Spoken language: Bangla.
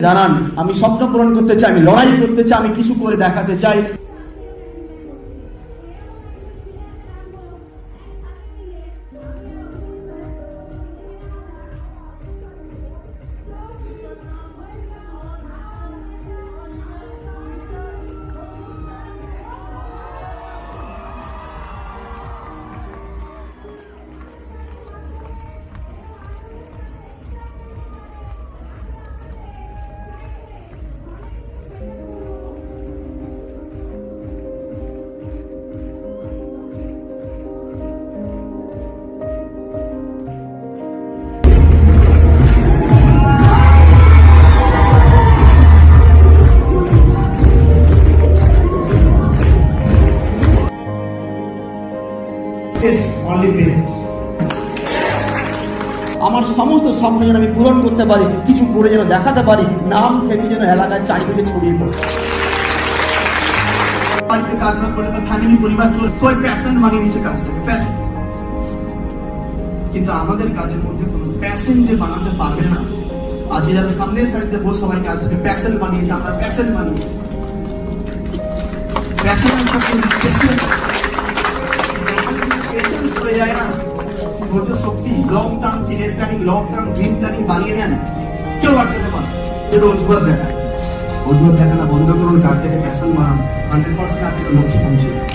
জানান আমি স্বপ্ন পূরণ করতে চাই, আমি লড়াই করতে চাই, আমি কিছু করে দেখাতে চাই। আমার সমস্ত স্বপ্ন যেন আমি পূরণ করতে পারি, কিছু করে যেন দেখাতে পারি, নাম খ্যাতি যেন এলাকার চারিদিকে ছড়িয়ে পড়ে। বাড়িতে কাজ না করে তো ফ্যামিলি পরিবার সবাই প্যাশন বানিয়ে নিয়েছে কাজটাকে, প্যাশন। কিন্তু আমাদের কাজের মধ্যে কোনো প্যাশন যে বানাতে পারবে না, আজকে যারা সামনের সারিতে বসে সবাই কাজটাকে প্যাশন বানিয়েছে, আমরা প্যাশন বানিয়েছি। প্যাশন করে যায় না, ধৈর্য শক্তি, long term career planning, long term dream planning বানিয়ে নেন, কেউ আটকাতে পারে। অজুহাত দেখায়, অজুহাত দেখানো বন্ধ করুন, কাজটাকে প্যাশন বানান, 100% আপনি লক্ষ্যে পৌঁছে যাবেন।